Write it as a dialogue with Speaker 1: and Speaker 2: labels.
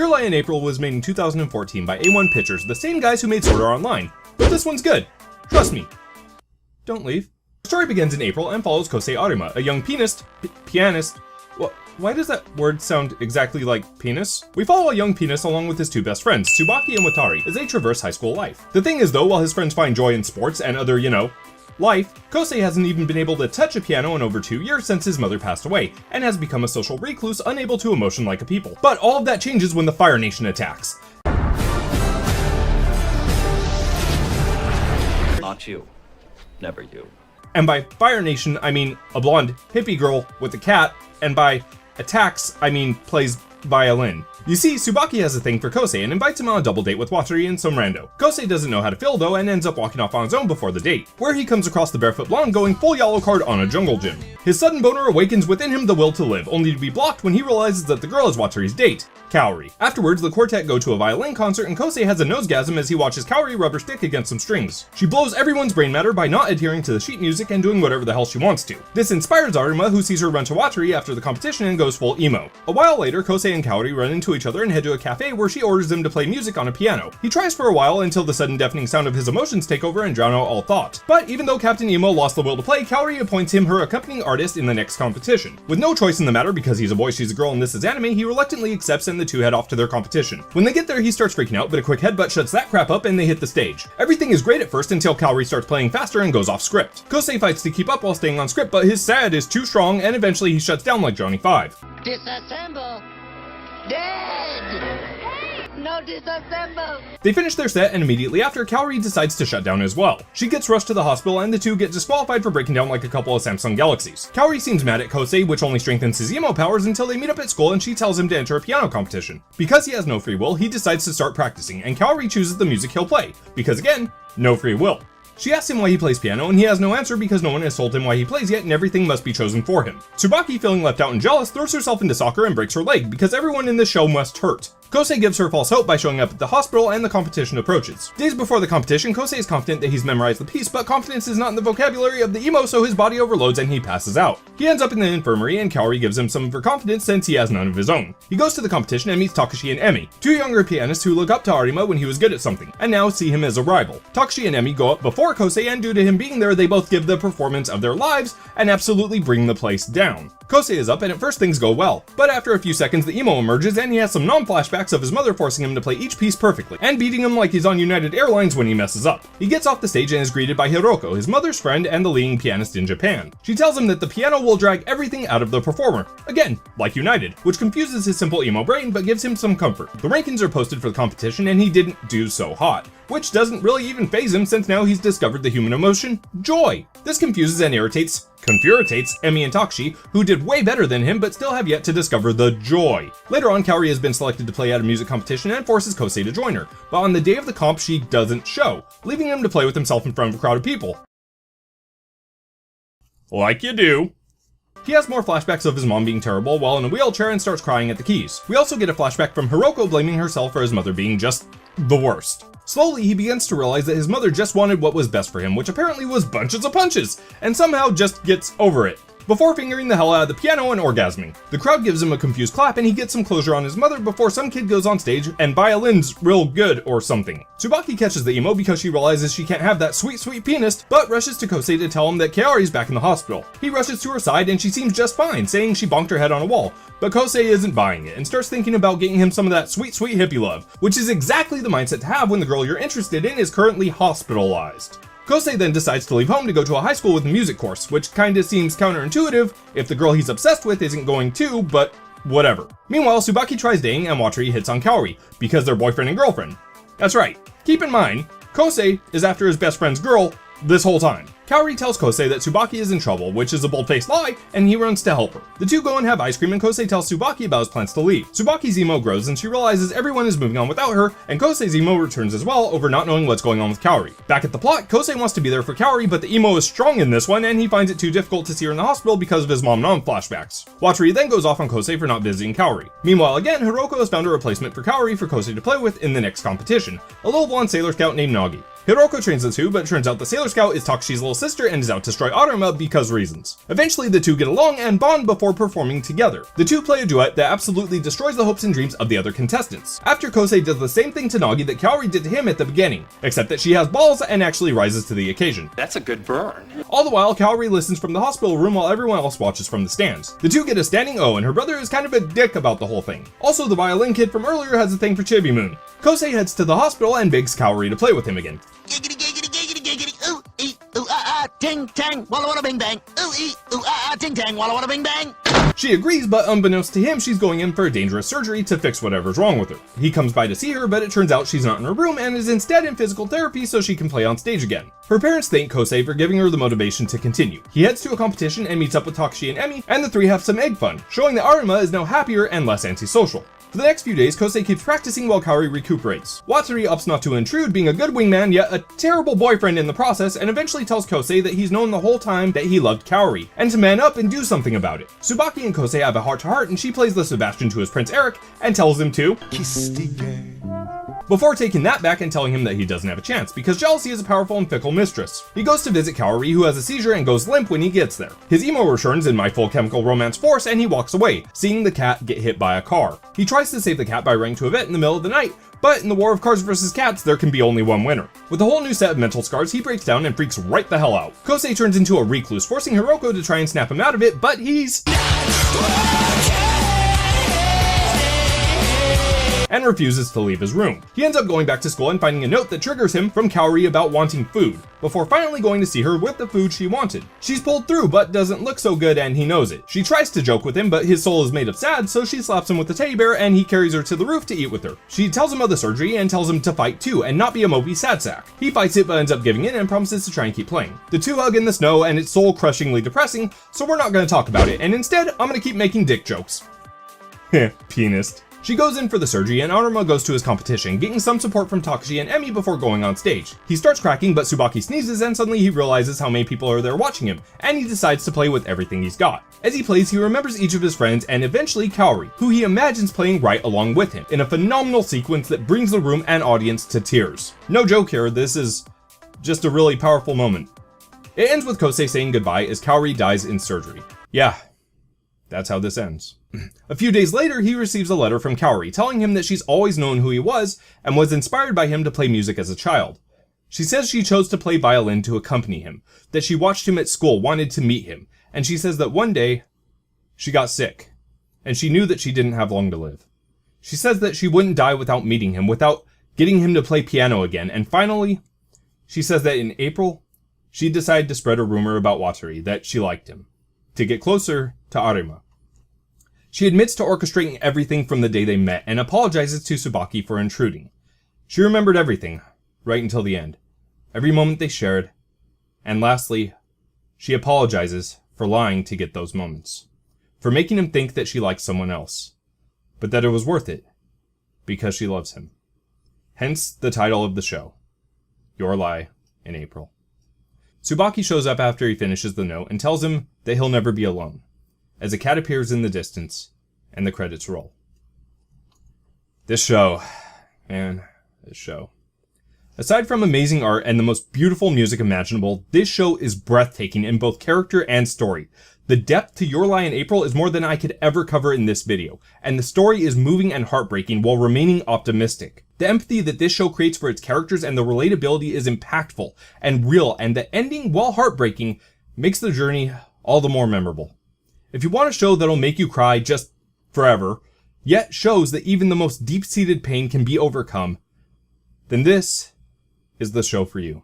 Speaker 1: Your Lie in April was made in 2014 by A1 Pictures, the same guys who made Sword Art Online. But this one's good. Trust me. Don't leave. The story begins in April and follows Kousei Arima, a young pianist. Why does that word sound exactly like penis? We follow a young pianist along with his two best friends, Tsubaki and Watari, as they traverse high school life. The thing is though, while his friends find joy in sports and other, life, Kousei hasn't even been able to touch a piano in over 2 years since his mother passed away, and has become a social recluse unable to emotion like a people. But all of that changes when the Fire Nation attacks.
Speaker 2: Not you. Never you.
Speaker 1: And by Fire Nation, I mean a blonde hippie girl with a cat, and by attacks, I mean plays violin. You see, Tsubaki has a thing for Kousei and invites him on a double date with Watari and some rando. Kousei doesn't know how to feel though and ends up walking off on his own before the date, where he comes across the barefoot blonde going full yellow card on a jungle gym. His sudden boner awakens within him the will to live, only to be blocked when he realizes that the girl is Watari's date, Kaori. Afterwards, the quartet go to a violin concert and Kousei has a nosegasm as he watches Kaori rub her stick against some strings. She blows everyone's brain matter by not adhering to the sheet music and doing whatever the hell she wants to. This inspires Arima, who sees her run to Watari after the competition and goes full emo. A while later, Kousei and Kaori run into each other and head to a cafe where she orders him to play music on a piano. He tries for a while until the sudden deafening sound of his emotions take over and drown out all thought. But even though Captain Emo lost the will to play, Kaori appoints him her accompanying artist in the next competition. With no choice in the matter because he's a boy, she's a girl, and this is anime, he reluctantly accepts and the two head off to their competition. When they get there, he starts freaking out, but a quick headbutt shuts that crap up and they hit the stage. Everything is great at first until Kaori starts playing faster and goes off script. Kousei fights to keep up while staying on script, but his sad is too strong and eventually he shuts down like Johnny 5.
Speaker 3: Disassemble! Dead! No, disassemble!
Speaker 1: They finish their set and immediately after, Kaori decides to shut down as well. She gets rushed to the hospital and the two get disqualified for breaking down like a couple of Samsung Galaxies. Kaori seems mad at Kousei, which only strengthens his emo powers until they meet up at school and she tells him to enter a piano competition. Because he has no free will, he decides to start practicing and Kaori chooses the music he'll play, because again, no free will. She asks him why he plays piano and he has no answer because no one has told him why he plays yet and everything must be chosen for him. Tsubaki, feeling left out and jealous, throws herself into soccer and breaks her leg because everyone in the show must hurt. Kousei gives her false hope by showing up at the hospital and the competition approaches. Days before the competition, Kousei is confident that he's memorized the piece, but confidence is not in the vocabulary of the emo, so his body overloads and he passes out. He ends up in the infirmary and Kaori gives him some of her confidence since he has none of his own. He goes to the competition and meets Takashi and Emi, two younger pianists who look up to Arima when he was good at something, and now see him as a rival. Takashi and Emi go up before Kousei and due to him being there, they both give the performance of their lives and absolutely bring the place down. Kousei is up and at first things go well, but after a few seconds the emo emerges and he has some non-flashbacks of his mother forcing him to play each piece perfectly, and beating him like he's on United Airlines when he messes up. He gets off the stage and is greeted by Hiroko, his mother's friend and the leading pianist in Japan. She tells him that the piano will drag everything out of the performer, again, like United, which confuses his simple emo brain but gives him some comfort. The rankings are posted for the competition and he didn't do so hot, which doesn't really even faze him since now he's discovered the human emotion, joy. This confuses and irritates Emi and Takashi, who did way better than him but still have yet to discover the joy. Later on, Kaori has been selected to play at a music competition and forces Kousei to join her, but on the day of the comp she doesn't show, leaving him to play with himself in front of a crowd of people. Like you do. He has more flashbacks of his mom being terrible while in a wheelchair and starts crying at the keys. We also get a flashback from Hiroko blaming herself for his mother being just the worst. Slowly, he begins to realize that his mother just wanted what was best for him, which apparently was bunches of punches, and somehow just gets over it, before fingering the hell out of the piano and orgasming. The crowd gives him a confused clap and he gets some closure on his mother before some kid goes on stage and violin's real good or something. Tsubaki catches the emo because she realizes she can't have that sweet pianist, but rushes to Kousei to tell him that Kaori's back in the hospital. He rushes to her side and she seems just fine, saying she bonked her head on a wall, but Kousei isn't buying it and starts thinking about getting him some of that sweet hippie love, which is exactly the mindset to have when the girl you're interested in is currently hospitalized. Kousei then decides to leave home to go to a high school with a music course, which kinda seems counterintuitive if the girl he's obsessed with isn't going too, but whatever. Meanwhile, Tsubaki tries dating and Watari hits on Kaori, because they're boyfriend and girlfriend. That's right. Keep in mind, Kousei is after his best friend's girl this whole time. Kaori tells Kousei that Tsubaki is in trouble, which is a bold-faced lie, and he runs to help her. The two go and have ice cream and Kousei tells Tsubaki about his plans to leave. Tsubaki's emo grows and she realizes everyone is moving on without her, and Kousei's emo returns as well over not knowing what's going on with Kaori. Back at the plot, Kousei wants to be there for Kaori, but the emo is strong in this one and he finds it too difficult to see her in the hospital because of his mom flashbacks. Watari then goes off on Kousei for not visiting Kaori. Meanwhile, again, Hiroko has found a replacement for Kaori for Kousei to play with in the next competition, a little blonde sailor scout named Nagi. Hiroko trains the two, but it turns out the Sailor Scout is Takashi's little sister and is out to destroy Arima because reasons. Eventually, the two get along and bond before performing together. The two play a duet that absolutely destroys the hopes and dreams of the other contestants, after Kousei does the same thing to Nagi that Kaori did to him at the beginning, except that she has balls and actually rises to the occasion.
Speaker 2: That's a good burn.
Speaker 1: All the while, Kaori listens from the hospital room while everyone else watches from the stands. The two get a standing O, and her brother is kind of a dick about the whole thing. Also, the violin kid from earlier has a thing for Chibi Moon. Kousei heads to the hospital and begs Kaori to play with him again.
Speaker 3: Giggity, giggity, giggity, giggity, ooh, ee, ooh, ah, ah, ting, tang, walla, walla, bing, bang. Ooh, ee, ooh, ah, ah, ting, tang, walla, walla, bing, bang.
Speaker 1: She agrees, but unbeknownst to him, she's going in for a dangerous surgery to fix whatever's wrong with her. He comes by to see her, but it turns out she's not in her room and is instead in physical therapy so she can play on stage again. Her parents thank Kousei for giving her the motivation to continue. He heads to a competition and meets up with Takashi and Emi, and the three have some egg fun, showing that Arima is now happier and less antisocial. For the next few days, Kousei keeps practicing while Kaori recuperates. Watsuri opts not to intrude, being a good wingman yet a terrible boyfriend in the process, and eventually tells Kousei that he's known the whole time that he loved Kaori, and to man up and do something about it. Tsubaki and Kousei have a heart-to-heart, and she plays the Sebastian to his Prince Eric, and tells him to kiss the game, before taking that back and telling him that he doesn't have a chance, because jealousy is a powerful and fickle mistress. He goes to visit Kaori, who has a seizure and goes limp when he gets there. His emo returns in My Full Chemical Romance force, and he walks away, seeing the cat get hit by a car. He tries to save the cat by running to a vet in the middle of the night, but in the war of cars versus cats, there can be only one winner. With a whole new set of mental scars, he breaks down and freaks right the hell out. Kousei turns into a recluse, forcing Hiroko to try and snap him out of it, but he's and refuses to leave his room. He ends up going back to school and finding a note that triggers him from Kaori about wanting food, before finally going to see her with the food she wanted. She's pulled through, but doesn't look so good and he knows it. She tries to joke with him, but his soul is made of sad, so she slaps him with a teddy bear and he carries her to the roof to eat with her. She tells him of the surgery and tells him to fight too and not be a mopey sad sack. He fights it but ends up giving in and promises to try and keep playing. The two hug in the snow and it's soul-crushingly depressing, so we're not going to talk about it, and instead, I'm going to keep making dick jokes. Heh, pianist. She goes in for the surgery and Arima goes to his competition, getting some support from Takashi and Emi before going on stage. He starts cracking, but Tsubaki sneezes and suddenly he realizes how many people are there watching him, and he decides to play with everything he's got. As he plays, he remembers each of his friends and eventually Kaori, who he imagines playing right along with him, in a phenomenal sequence that brings the room and audience to tears. No joke here, this is just a really powerful moment. It ends with Kousei saying goodbye as Kaori dies in surgery. Yeah, that's how this ends. A few days later, he receives a letter from Kaori telling him that she's always known who he was and was inspired by him to play music as a child. She says she chose to play violin to accompany him, that she watched him at school, wanted to meet him, and she says that one day she got sick and she knew that she didn't have long to live. She says that she wouldn't die without meeting him, without getting him to play piano again, and finally, she says that in April, she decided to spread a rumor about Watsuri, that she liked him, to get closer to Arima. She admits to orchestrating everything from the day they met and apologizes to Tsubaki for intruding. She remembered everything, right until the end. Every moment they shared. And lastly, she apologizes for lying to get those moments. For making him think that she liked someone else. But that it was worth it. Because she loves him. Hence the title of the show. Your Lie in April. Tsubaki shows up after he finishes the note and tells him that he'll never be alone, as a cat appears in the distance, and the credits roll. This show, man, this show. Aside from amazing art and the most beautiful music imaginable, this show is breathtaking in both character and story. The depth to Your Lie in April is more than I could ever cover in this video, and the story is moving and heartbreaking while remaining optimistic. The empathy that this show creates for its characters and the relatability is impactful and real, and the ending, while heartbreaking, makes the journey all the more memorable. If you want a show that'll make you cry just forever, yet shows that even the most deep-seated pain can be overcome, then this is the show for you.